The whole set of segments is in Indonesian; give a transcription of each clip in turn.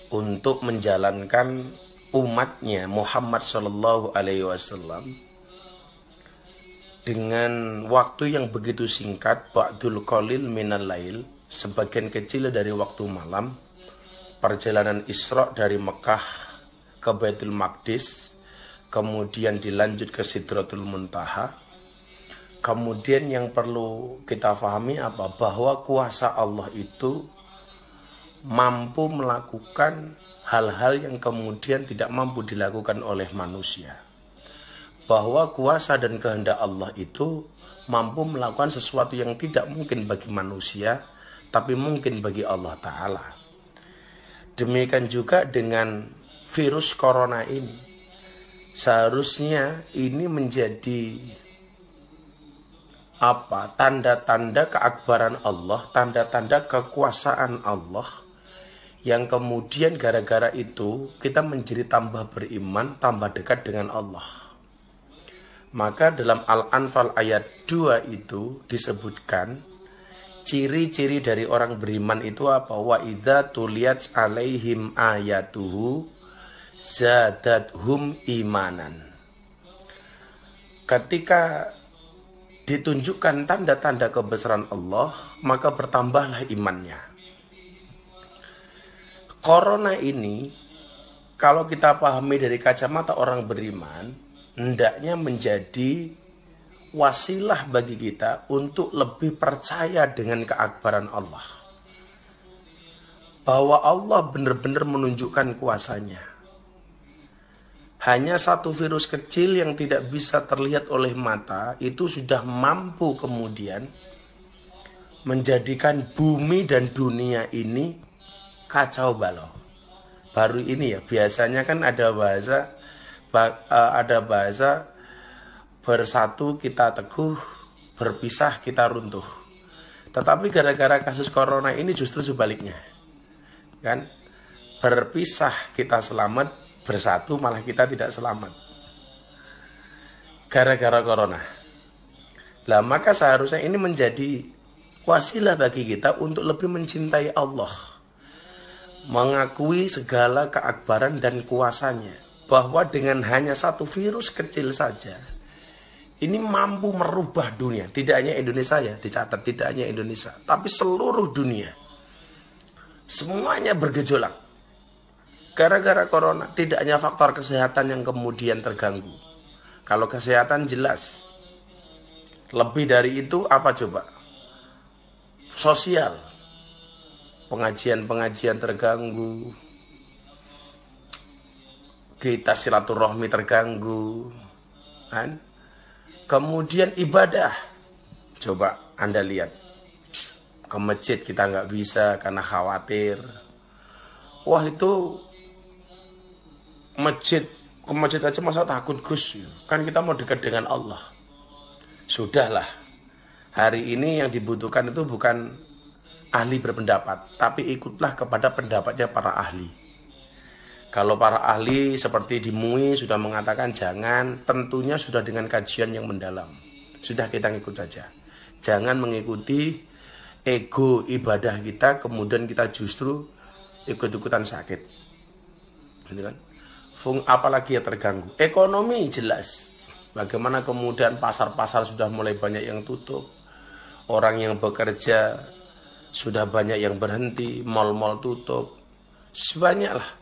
untuk menjalankan umatnya Muhammad Shallallahu Alaihi Wasallam dengan waktu yang begitu singkat, ba'dul qalil minal lail, sebagian kecil dari waktu malam, perjalanan Isra dari Mekah ke Baitul Maqdis, kemudian dilanjut ke Sidratul Muntaha. Kemudian yang perlu kita pahami apa? Bahwa kuasa Allah itu mampu melakukan hal-hal yang kemudian tidak mampu dilakukan oleh manusia. Bahwa kuasa dan kehendak Allah itu mampu melakukan sesuatu yang tidak mungkin bagi manusia, tapi mungkin bagi Allah Ta'ala. Demikian juga dengan virus corona ini. Seharusnya ini menjadi tanda-tanda keakbaran Allah, tanda-tanda kekuasaan Allah, yang kemudian gara-gara itu kita menjadi tambah beriman, tambah dekat dengan Allah. Maka dalam Al-Anfal ayat 2 itu disebutkan ciri-ciri dari orang beriman itu apa? Wa idza tuliyat alaihim ayatuhu zadathum imanan. Ketika ditunjukkan tanda-tanda kebesaran Allah, maka bertambahlah imannya. Corona ini, kalau kita pahami dari kacamata orang beriman, hendaknya menjadi wasilah bagi kita untuk lebih percaya dengan keakbaran Allah. Bahwa Allah benar-benar menunjukkan kuasanya. Hanya satu virus kecil yang tidak bisa terlihat oleh mata, itu sudah mampu kemudian menjadikan bumi dan dunia ini kacau balau. Baru ini ya, biasanya kan ada bahasa bersatu kita teguh, berpisah kita runtuh. Tetapi gara-gara kasus corona ini justru sebaliknya. Kan? Berpisah kita selamat, bersatu malah kita tidak selamat. Gara-gara corona. Lah maka seharusnya ini menjadi wasilah bagi kita untuk lebih mencintai Allah. Mengakui segala keakbaran dan kuasanya. Bahwa dengan hanya satu virus kecil saja, ini mampu merubah dunia. Tidak hanya Indonesia ya, dicatat tidak hanya Indonesia, tapi seluruh dunia. Semuanya bergejolak. Gara-gara corona, tidak hanya faktor kesehatan yang kemudian terganggu. Kalau kesehatan jelas. Lebih dari itu apa coba? Sosial. Pengajian-pengajian terganggu. Kita silaturahmi terganggu, kan? Kemudian ibadah, coba Anda lihat, ke masjid kita nggak bisa karena khawatir. Wah itu ke masjid aja masa takut Gus? Kan kita mau dekat dengan Allah. Sudahlah, hari ini yang dibutuhkan itu bukan ahli berpendapat, tapi ikutlah kepada pendapatnya para ahli. Kalau para ahli seperti di MUI sudah mengatakan jangan, tentunya sudah dengan kajian yang mendalam. Sudah kita ngikut saja. Jangan mengikuti ego ibadah kita, kemudian kita justru ikut-ikutan sakit. Gitu kan? Apalagi ya terganggu. Ekonomi jelas. Bagaimana kemudian pasar-pasar sudah mulai banyak yang tutup. Orang yang bekerja sudah banyak yang berhenti, mal-mal tutup. Sebanyaklah.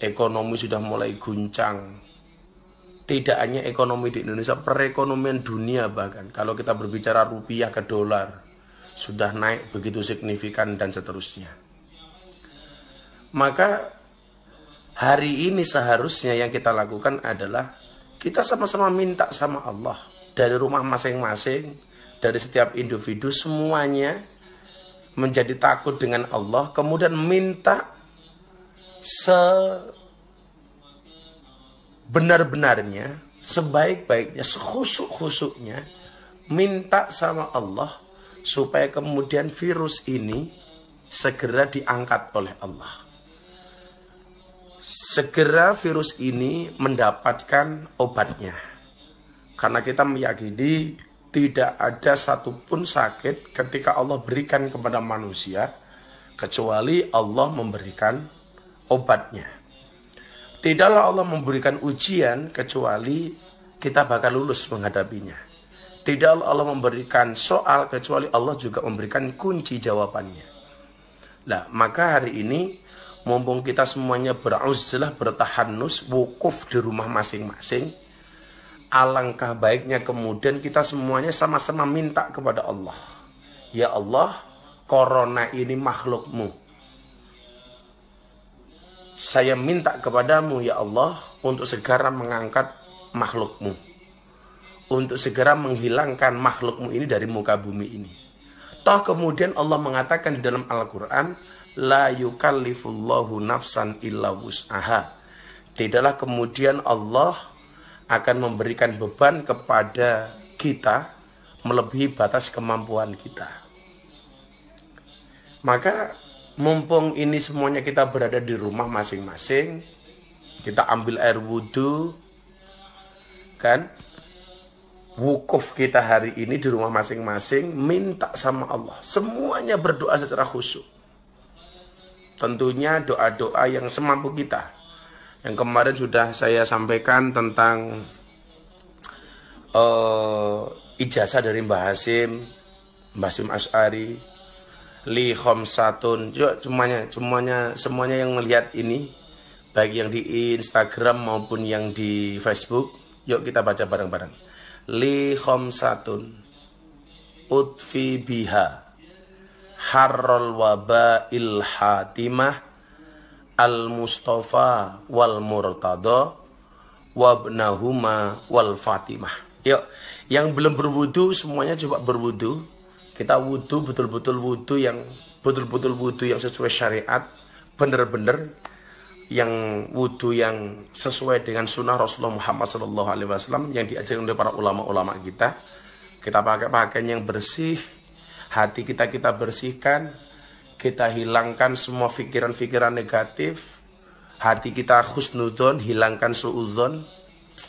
Ekonomi sudah mulai guncang. Tidak hanya ekonomi di Indonesia, perekonomian dunia bahkan. Kalau kita berbicara rupiah ke dolar, sudah naik begitu signifikan dan seterusnya. Maka hari ini seharusnya yang kita lakukan adalah kita sama-sama minta sama Allah. Dari rumah masing-masing, dari setiap individu, semuanya menjadi takut dengan Allah. Kemudian minta sebenar-benarnya, sebaik-baiknya, sekhusuk-khusuknya, minta sama Allah supaya kemudian virus ini segera diangkat oleh Allah. Segera virus ini mendapatkan obatnya. Karena kita meyakini tidak ada satupun sakit ketika Allah berikan kepada manusia, kecuali Allah memberikan obatnya. Tidaklah Allah memberikan ujian kecuali kita bakal lulus menghadapinya. Tidaklah Allah memberikan soal kecuali Allah juga memberikan kunci jawabannya. Nah, maka hari ini mumpung kita semuanya beruzlah, bertahanus, wukuf di rumah masing-masing, alangkah baiknya kemudian kita semuanya sama-sama minta kepada Allah. Ya Allah, corona ini makhlukmu. Saya minta kepadamu ya Allah untuk segera mengangkat makhlukmu. Untuk segera menghilangkan makhlukmu ini dari muka bumi ini. Toh kemudian Allah mengatakan di dalam Al-Quran, la yukallifullahu nafsan illa wus'aha. Tidaklah kemudian Allah akan memberikan beban kepada kita melebihi batas kemampuan kita. Maka mumpung ini semuanya kita berada di rumah masing-masing, kita ambil air wudhu, kan? Wukuf kita hari ini di rumah masing-masing, minta sama Allah. Semuanya berdoa secara khusyuk. Tentunya doa-doa yang semampu kita. Yang kemarin sudah saya sampaikan tentang ijazah dari Mbah Hasyim Asy'ari, li khamsatun. Yuk semuanya yang melihat ini, baik yang di Instagram maupun yang di Facebook, yuk kita baca bareng-bareng. Li khamsatun utfi biha harral wabail hatimah al mustafa wal murtada wabnahuma wal fatimah. Yuk, yang belum berwudu semuanya coba berwudu. Kita wudu betul-betul wudu yang sesuai syariat, benar-benar yang wudu yang sesuai dengan sunnah Rasulullah Muhammad SAW yang diajarkan oleh para ulama-ulama kita. Kita pakai pakaian yang bersih, hati kita bersihkan, kita hilangkan semua pikiran-pikiran negatif, hati kita husnudzon, hilangkan suudzon,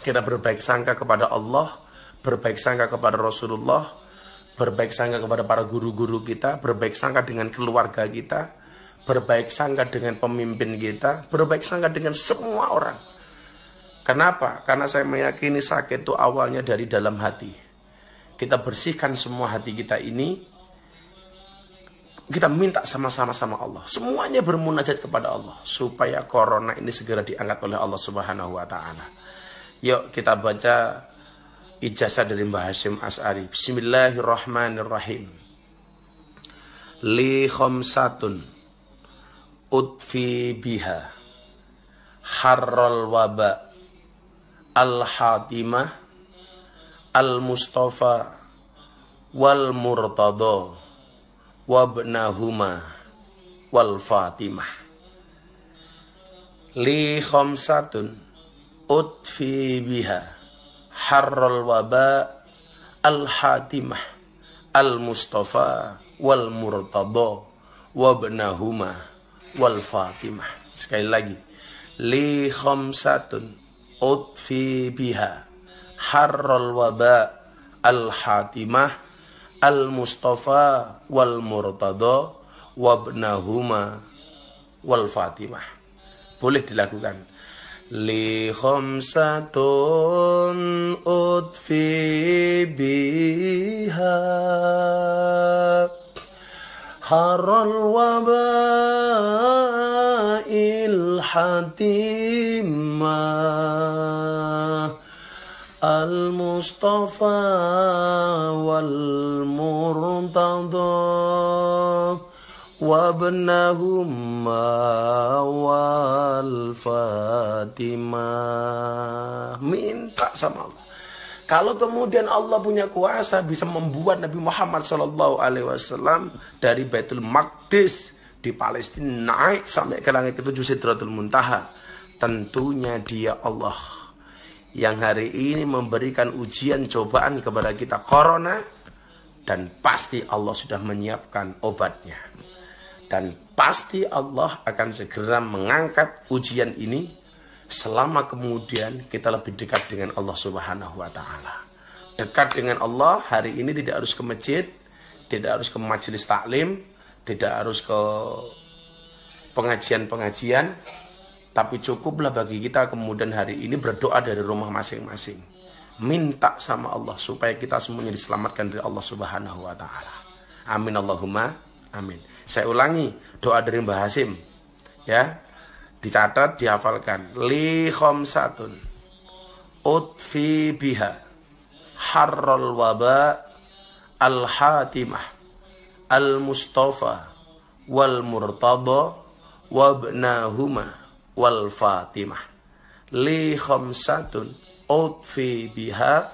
kita berbaik sangka kepada Allah, berbaik sangka kepada Rasulullah, berbaik sangka kepada para guru-guru kita, berbaik sangka dengan keluarga kita, berbaik sangka dengan pemimpin kita, berbaik sangka dengan semua orang. Kenapa? Karena saya meyakini sakit itu awalnya dari dalam hati. Kita bersihkan semua hati kita ini, kita minta sama-sama sama Allah. Semuanya bermunajat kepada Allah supaya corona ini segera diangkat oleh Allah Subhanahu wa taala. Yuk kita baca ijazah dari Mbah Hasyim Asy'ari. Bismillahirrahmanirrahim. Li khamsatun utfi biha harral waba al-hatimah al-mustafa wal murtada wabnahuma wal fatimah. Li khamsatun utfi biha harral waba al-hatimah al-mustafa wal murtada wabnahuma wal fatimah. Sekali lagi, li khamsatun utfi biha harral waba al hatimah al mustafa wal murtada wabnahuma wal fatimah. Boleh dilakukan. Li khamsatun utfi biha harral wabail hatimah al mustafa wal murtada wabnahuma wal fatimah. Minta sama Allah. Kalau kemudian Allah punya kuasa bisa membuat Nabi Muhammad SAW dari Baitul Maqdis di Palestina naik sampai ke langit ketujuh Sidratul Muntaha, tentunya Dia Allah yang hari ini memberikan ujian cobaan kepada kita corona, dan pasti Allah sudah menyiapkan obatnya, dan pasti Allah akan segera mengangkat ujian ini selama kemudian kita lebih dekat dengan Allah Subhanahu wa taala. Dekat dengan Allah hari ini tidak harus ke masjid, tidak harus ke majelis taklim, tidak harus ke pengajian-pengajian, tapi cukuplah bagi kita kemudian hari ini berdoa dari rumah masing-masing. Minta sama Allah supaya kita semuanya diselamatkan dari Allah Subhanahu wa taala. Amin Allahumma amin. Saya ulangi doa dari Mbah Hasim. Ya. Dicatat, dihafalkan. Li khamsatun utfi biha harral waba al-hatimah al-mustafa wal murtada wabnahuma wal fatimah. Li khamsatun utfi biha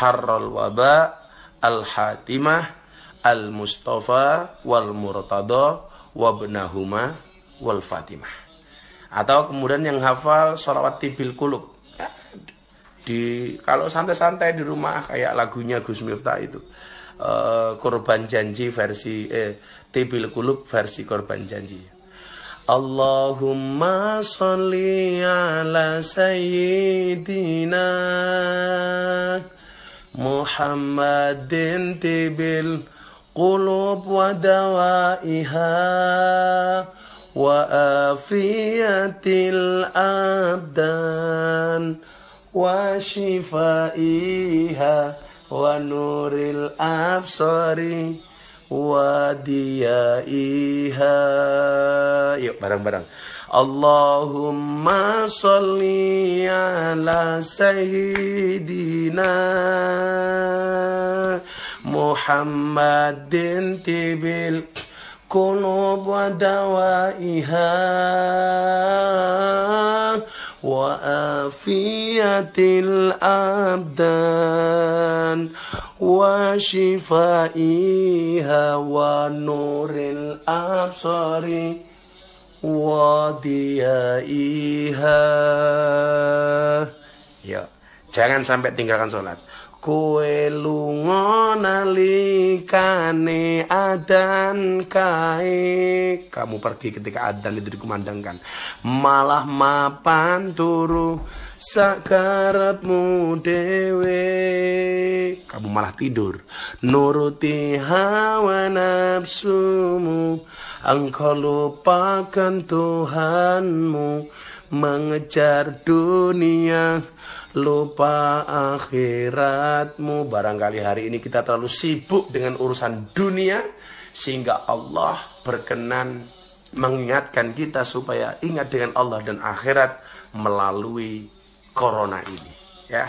harral waba al-hatimah al-mustafa wal murtada wabnahuma wal fatimah. Atau kemudian yang hafal sholawat tibil kulub. Kalau santai-santai di rumah kayak lagunya Gus Miftah itu. Korban janji versi tibil kulub versi korban janji. Allahumma sholli ala sayyidina Muhammadin tibil qulub wa dawaiha wa afiyatil abdan wa shifaiha wa nuril absari wa diyaiha. Yuk bareng-bareng. Allahumma sholli ala sayyidina Muhammadin tibil qulub wa dawaiha wa afiyatil abdan wa shifaiha wa nuril absari wa diyaiha. Ya, jangan sampai tinggalkan sholat. Kowe lunga nalikane adzan kae, kamu pergi ketika adzan itu dikumandangkan, malah mapan turu sakarepmu dhewe, kamu malah tidur nuruti hawa nafsumu, engkau lupakan Tuhanmu, mengejar dunia lupa akhiratmu. Barangkali hari ini kita terlalu sibuk dengan urusan dunia sehingga Allah berkenan mengingatkan kita supaya ingat dengan Allah dan akhirat melalui corona ini, ya.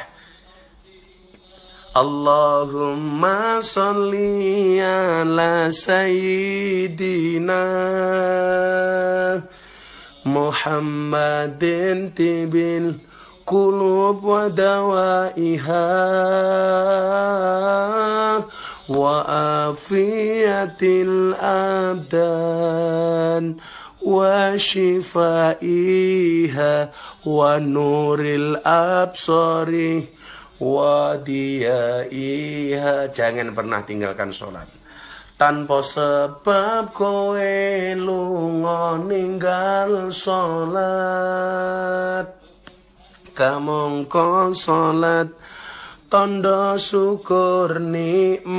Allahumma sholli ala sayyidina Muhammadin tibil qulub wa dawaiha wa afiyatil abdan wa shifaiha wa nuril absari wa diyaiha. Jangan pernah tinggalkan sholat. Tanpa sebab kowe lunga ninggal sholat, kamangka salat tanda syukur nikmat,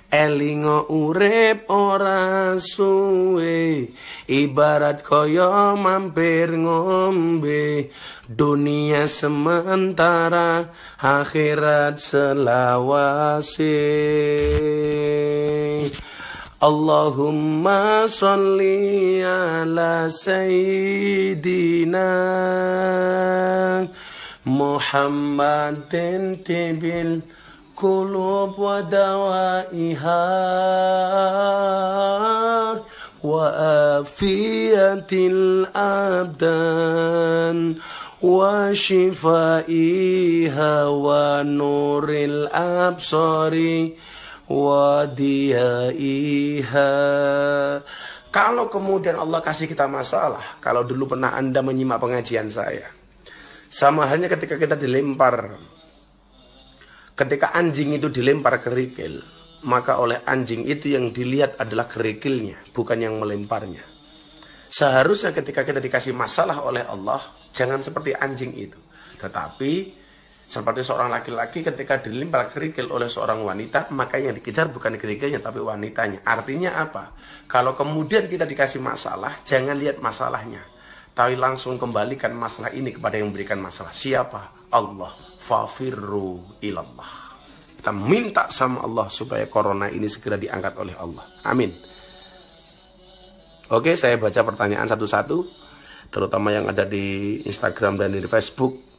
elinga urip ora suwe, ibarat kaya mampir ngombe, dunia sementara akhirat selawase. Allahumma sholli ala sayyidina Muhammadin tibil qulub wa dawaiha wa afiyatil abdan wa shifaiha wa nuril absari wa diyaiha. Kalau kemudian Allah kasih kita masalah, kalau dulu pernah Anda menyimak pengajian saya, sama halnya ketika kita dilempar, ketika anjing itu dilempar kerikil, maka oleh anjing itu yang dilihat adalah kerikilnya, bukan yang melemparnya. Seharusnya ketika kita dikasih masalah oleh Allah, jangan seperti anjing itu, tetapi Seperti seorang laki-laki ketika dilimpah kerikil oleh seorang wanita, maka yang dikejar bukan kerikilnya tapi wanitanya. Artinya apa? Kalau kemudian kita dikasih masalah, jangan lihat masalahnya, tapi langsung kembalikan masalah ini kepada yang memberikan masalah. Siapa? Allah. Fafirru ilallah. Kita minta sama Allah supaya corona ini segera diangkat oleh Allah. Amin. Oke, saya baca pertanyaan satu-satu, terutama yang ada di Instagram dan di Facebook.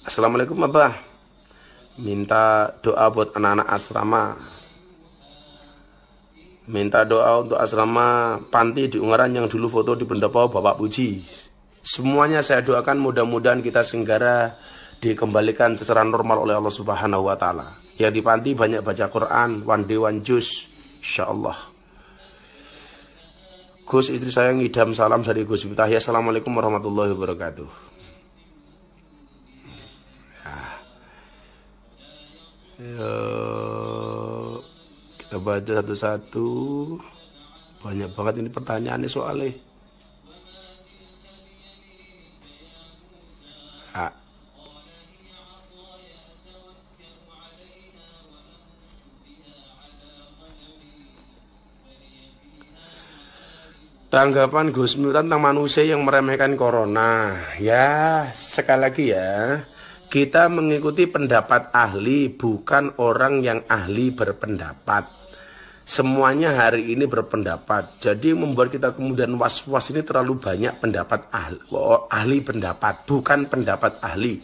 Assalamualaikum Abah, minta doa buat anak-anak asrama, minta doa untuk asrama panti di Ungaran yang dulu foto di pendopo Bapak Puji. Semuanya saya doakan mudah-mudahan kita segera dikembalikan secara normal oleh Allah Subhanahu wa Ta'ala. Yang di panti banyak baca Quran, one day one juz, insyaallah. Gus, istri saya ngidam, salam dari Gus Miftah. Assalamualaikum warahmatullahi wabarakatuh. Ya, kita baca satu-satu. Banyak banget ini pertanyaannya soalnya. Tanggapan Gus Miftah tentang manusia yang meremehkan corona. Ya, sekali lagi ya, kita mengikuti pendapat ahli, bukan orang yang ahli berpendapat. Semuanya hari ini berpendapat. Jadi membuat kita kemudian was-was ini terlalu banyak pendapat ahli pendapat, bukan pendapat ahli.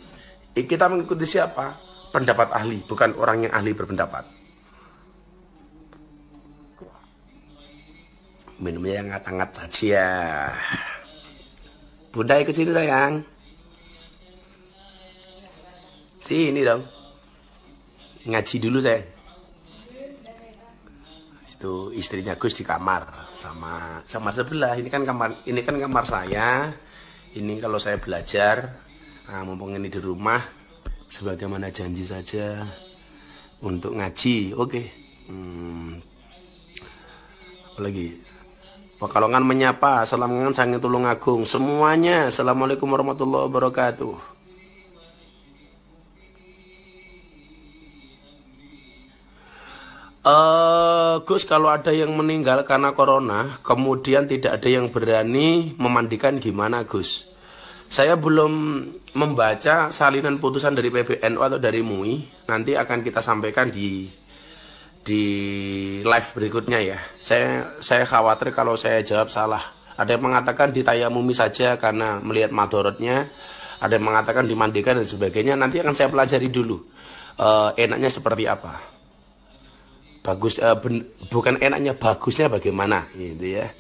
Kita mengikuti siapa? Pendapat ahli, bukan orang yang ahli berpendapat. Minumnya yang hangat-hangat saja. Bunda ikut sini sayang. Sini dong. Ngaji dulu sayang. Itu istrinya Gus di kamar sama sebelah. Ini kan kamar saya. Ini kalau saya belajar. Nah, mumpung ini di rumah, sebagaimana janji saja untuk ngaji. Oke. Apalagi Pekalongan menyapa, Assalamualaikum Sange Tulungagung, semuanya, Assalamualaikum warahmatullahi wabarakatuh. Gus, kalau ada yang meninggal karena corona, kemudian tidak ada yang berani memandikan, gimana Gus? Saya belum membaca salinan putusan dari PBNU atau dari MUI, nanti akan kita sampaikan di live berikutnya ya. Saya khawatir kalau saya jawab salah. Ada yang mengatakan ditayamumi saja karena melihat madorotnya, ada yang mengatakan dimandikan dan sebagainya. Nanti akan saya pelajari dulu enaknya seperti apa. Bagus, bukan enaknya, bagusnya bagaimana gitu ya.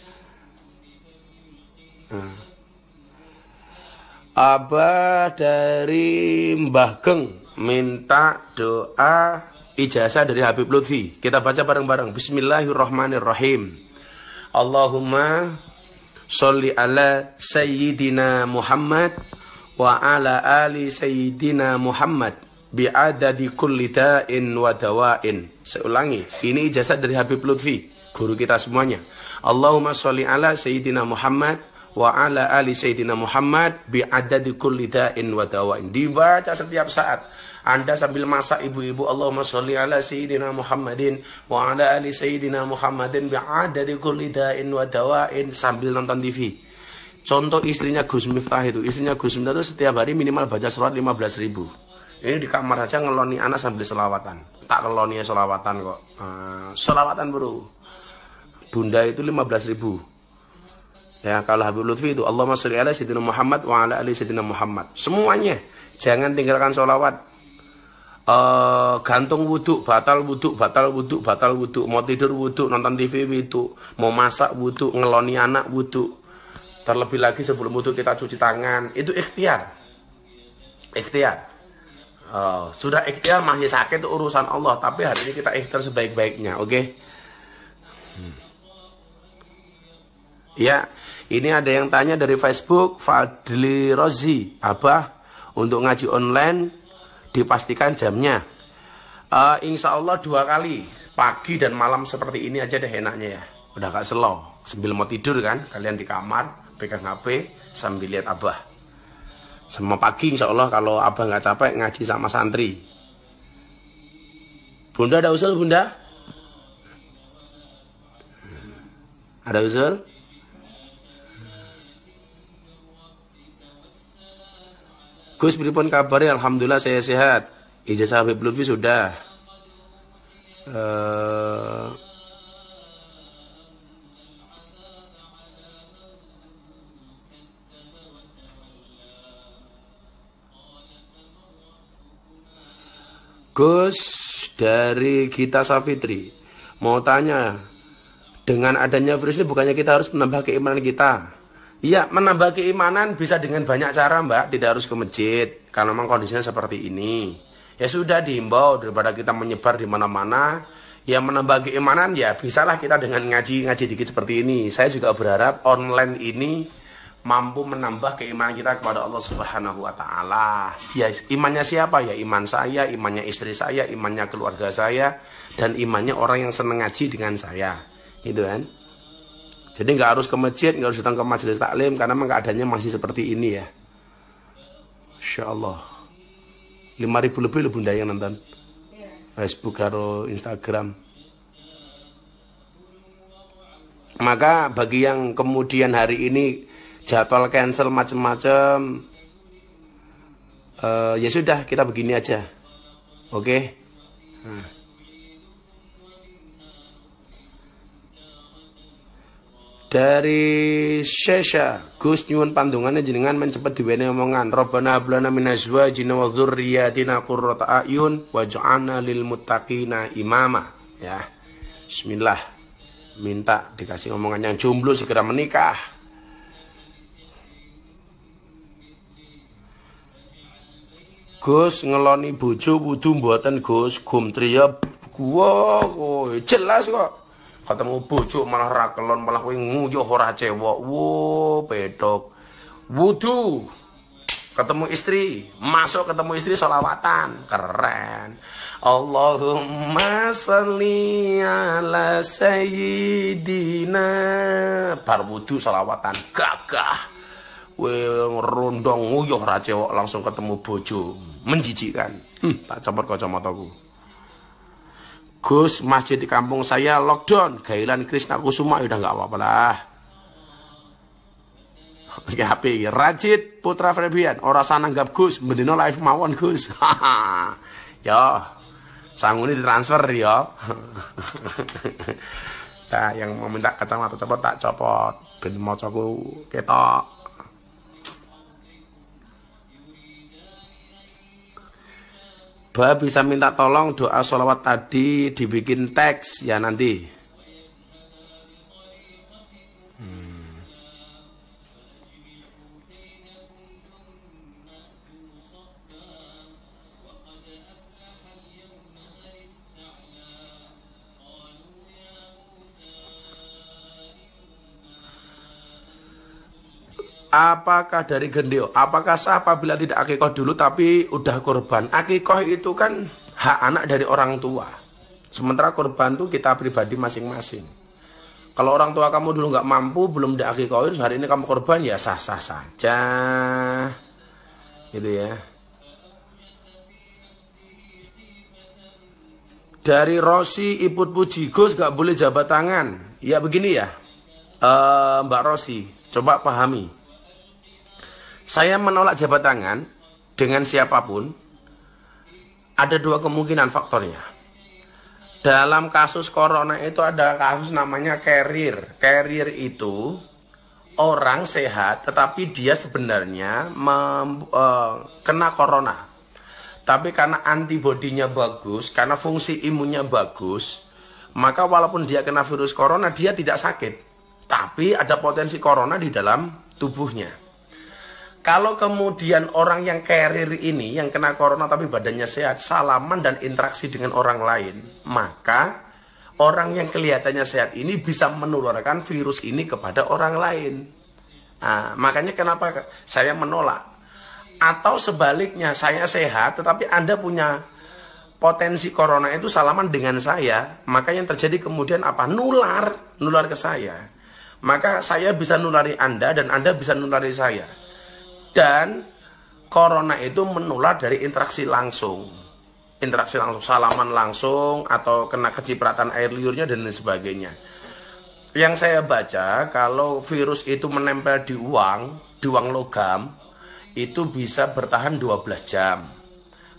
Abah dari Mbah Geng minta doa ijazah dari Habib Lutfi. Kita baca bareng-bareng. Bismillahirrahmanirrahim. Allahumma sholli ala sayyidina Muhammad wa ala ali sayyidina Muhammad bi'adadi kulli da'in wa dawa'in. Saya ulangi. Ini ijazah dari Habib Lutfi, guru kita semuanya. Allahumma sholli ala sayyidina Muhammad wa ala ali sayyidina Muhammad bi'adadi kulli da'in wa dawa'in. Dibaca setiap saat. Anda sambil masak ibu-ibu, Allahumma sholli ala sayyidina Muhammadin wa ala ali sayyidina Muhammadin bi'adadi kulli da'in wa dawa'in, sambil nonton TV. Contoh istrinya Gus Miftah itu. Istrinya Gus Miftah itu setiap hari minimal baca surat 15.000. Ini di kamar aja ngeloni anak sambil selawatan. Tak ngeloni selawatan kok. Selawatan bro. Bunda itu 15.000. Ya, kalau Habib Lutfi itu Allahumma sholli ala sayyidina Muhammad wa ala ali sayyidina Muhammad. Semuanya. Jangan tinggalkan sholawat. Gantung wudhu, batal wudhu, batal wudhu, batal wudhu. Mau tidur wudhu, nonton TV wudhu, mau masak wudhu, ngeloni anak wudhu. Terlebih lagi sebelum wudhu kita cuci tangan. Itu ikhtiar. Ikhtiar. Sudah ikhtiar masih sakit itu urusan Allah. Tapi hari ini kita ikhtiar sebaik-baiknya. Oke? Ya, ini ada yang tanya dari Facebook, Fadli Rozi. Abah, untuk ngaji online dipastikan jamnya. Insya Allah 2 kali, pagi dan malam seperti ini aja deh enaknya ya. Udah gak slow. Sambil mau tidur kan, kalian di kamar, pegang HP, sambil lihat Abah. Semua pagi insya Allah kalau Abah nggak capek ngaji sama santri. Bunda ada usul, Bunda? Ada usul? Gus, pripun kabarnya? Alhamdulillah saya sehat. Ijazah Habib Lutfi sudah. Gus dari Gita Safitri mau tanya, dengan adanya virus ini bukannya kita harus menambah keimanan kita? Iya, menambah keimanan bisa dengan banyak cara, Mbak. Tidak harus ke masjid kalau memang kondisinya seperti ini. Ya sudah, dihimbau daripada kita menyebar di mana-mana. Ya menambah keimanan ya bisalah kita dengan ngaji dikit seperti ini. Saya juga berharap online ini mampu menambah keimanan kita kepada Allah Subhanahu wa taala. Ya, imannya siapa? Ya iman saya, imannya istri saya, imannya keluarga saya, dan imannya orang yang senang ngaji dengan saya. Gitu kan? Jadi nggak harus ke masjid, nggak harus datang ke majelis taklim karena memang keadaannya masih seperti ini ya. Insya Allah 5.000 lebih loh Bunda yang nonton Facebook atau Instagram. Maka bagi yang kemudian hari ini jadwal cancel macam-macam, ya sudah kita begini aja, oke? Nah. Dari Syesha, Gus nyuwun pandungannya jenengan mencepet diwene omongan Rabbana hablana min azwajina wa dzurriyyatina qurrata a'yun waj'alna lil muttaqina imama. Ya. Bismillah. Minta dikasih omongan yang jomblo segera menikah. Gus ngeloni bojo wudu mboten Gus, gumtriya wow, jelas kok. Ketemu bojo malah rakelon, malah kowe nguyuh ora cewek. Wo, pedok. Wudu. Ketemu istri, masuk ketemu istri sholawatan. Keren. Allahumma sholli ala sayyidina. Bar wudu sholawatan. Gagah. Rondong nguyuh ora cewek langsung ketemu bojo. Menjijikkan. Tak copot kacamataku. Gus, masjid di kampung saya lockdown, gailan Krishna Kusuma, udah nggak apa-apa lah. Oke, HP Rajit Putra Febian, orang sana nanggap Gus, mendino live mawon Gus. Ya, sanguni ditransfer ya. Nah, yang mau minta kacamata copot tak copot, ben mocoku ketok. Ba bisa minta tolong doa sholawat tadi dibikin teks ya nanti. Apakah dari gendeo? Apakah sah apabila tidak akikoh dulu tapi udah korban? Akikoh itu kan hak anak dari orang tua. Sementara korban itu kita pribadi masing-masing. Kalau orang tua kamu dulu nggak mampu, belum diakikohin, hari ini kamu korban ya sah-sah saja. Gitu ya. Dari Rosi Iput Puji, Gus nggak boleh jabat tangan. Ya begini ya, Mbak Rosi, coba pahami. Saya menolak jabat tangan dengan siapapun, ada dua kemungkinan faktornya. Dalam kasus corona itu ada kasus namanya carrier. Carrier itu orang sehat tetapi dia sebenarnya kena corona. Tapi karena antibodinya bagus, karena fungsi imunnya bagus, maka walaupun dia kena virus corona dia tidak sakit. Tapi ada potensi corona di dalam tubuhnya. Kalau kemudian orang yang carrier ini, yang kena corona tapi badannya sehat, salaman dan interaksi dengan orang lain, maka orang yang kelihatannya sehat ini bisa menularkan virus ini kepada orang lain. Nah, makanya kenapa saya menolak. Atau sebaliknya, saya sehat tetapi Anda punya potensi corona itu salaman dengan saya, maka yang terjadi kemudian apa? Nular ke saya. Maka saya bisa nulari Anda dan Anda bisa nulari saya. Dan corona itu menular dari interaksi langsung, salaman langsung atau kena kecipratan air liurnya dan lain sebagainya. Yang saya baca, kalau virus itu menempel di uang logam, itu bisa bertahan 12 jam.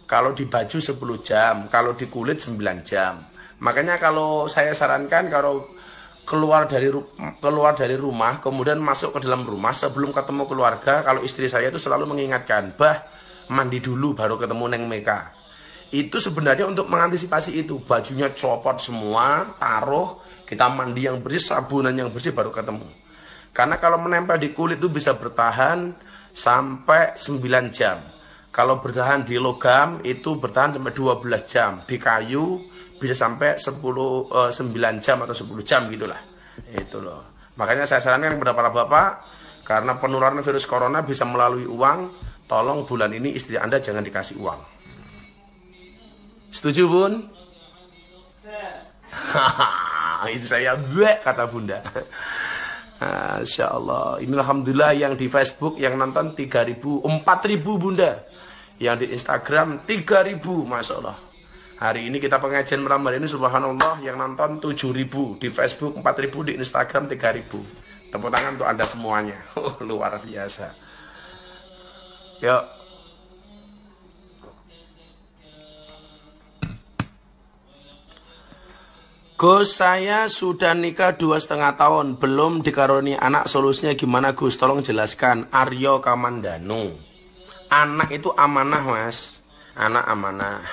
Kalau di baju 10 jam, kalau di kulit 9 jam. Makanya kalau saya sarankan kalau keluar dari rumah, kemudian masuk ke dalam rumah sebelum ketemu keluarga, kalau istri saya itu selalu mengingatkan, "Bah, mandi dulu baru ketemu Neng Meka." Itu sebenarnya untuk mengantisipasi itu. Bajunya copot semua, taruh, kita mandi yang bersih, sabunan yang bersih baru ketemu. Karena kalau menempel di kulit itu bisa bertahan sampai 9 jam. Kalau bertahan di logam itu bertahan sampai 12 jam. Di kayu bisa sampai 9 jam atau 10 jam gitulah. Itu loh. Makanya saya sarankan kepada para bapak, karena penularan virus corona bisa melalui uang, tolong bulan ini istri Anda jangan dikasih uang. Setuju, Bun? Itu saya kata Bunda. Masya Allah. Ini alhamdulillah yang di Facebook yang nonton 3.000, 4.000 Bunda. Yang di Instagram 3.000, Masya Allah. Hari ini kita pengajian Ramadan ini subhanallah yang nonton 7.000 di Facebook, 4.000 di Instagram, 3.000. Tepuk tangan untuk Anda semuanya. Luar biasa. Yuk. Gus, saya sudah nikah 2,5 tahun, belum dikaruniai anak, solusinya gimana Gus? Tolong jelaskan. Aryo Kamandanu. Anak itu amanah, Mas. Anak amanah.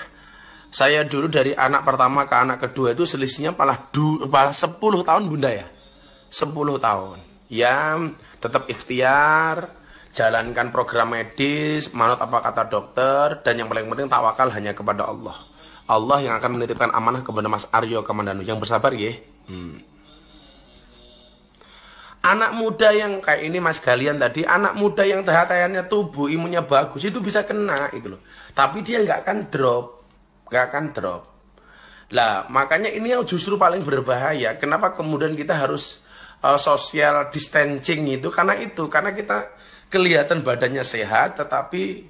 Saya dulu dari anak pertama ke anak kedua itu selisihnya malah 10 tahun Bunda ya. 10 tahun. Ya, tetap ikhtiar, jalankan program medis, manut apa kata dokter, dan yang paling penting tawakal hanya kepada Allah. Allah yang akan menitipkan amanah kepada Mas Aryo Kamandanu. Yang bersabar ya. Anak muda yang kayak ini Mas Galian tadi, anak muda yang tahatannya tubuh, imunnya bagus, itu bisa kena itu loh. Tapi dia nggak akan drop. Lah, makanya ini yang justru paling berbahaya. Kenapa kemudian kita harus social distancing itu? Karena kita kelihatan badannya sehat, tetapi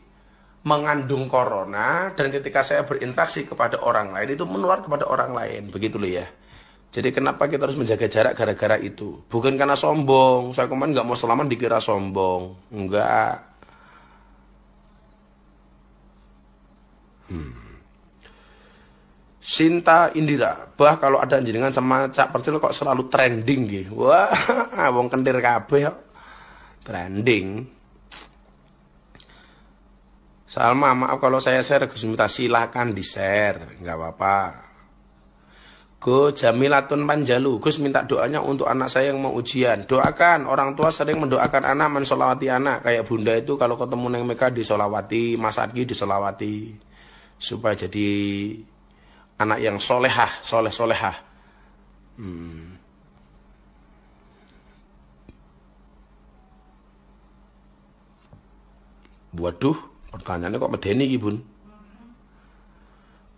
mengandung corona, dan ketika saya berinteraksi kepada orang lain itu menular kepada orang lain, begitu loh ya. Jadi kenapa kita harus menjaga jarak gara-gara itu? Bukan karena sombong. Saya kemarin nggak mau salaman dikira sombong. Enggak. Sinta Indira, bah kalau ada jenengan sama Cak Percil kok selalu trending gitu. Wah, wong kentir kabeh kok. Trending. Salma, maaf kalau saya share, Gus minta silakan di-share, nggak apa-apa. Gus Jamilatun Panjalu, Gus minta doanya untuk anak saya yang mau ujian. Doakan, orang tua sering mendoakan anak, mensolawati anak. Kayak Bunda itu kalau ketemu Neng Meka disolawati, Mas Adgi disolawati. Supaya jadi anak yang soleh-solehah. Waduh, pertanyaannya kok medeni iki, Bun?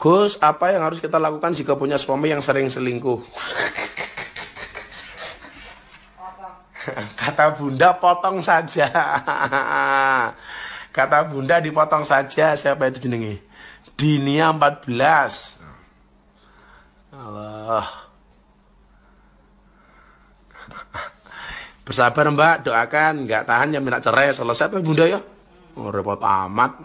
Gus, apa yang harus kita lakukan jika punya suami yang sering selingkuh? Kata Bunda, potong saja. Kata Bunda, dipotong saja. Siapa itu jenenge? Dinia 14. Allah. Bersabar Mbak, doakan. Nggak tahan ya minta cerai. Selesai tuh Bunda ya. Oh, repot amat.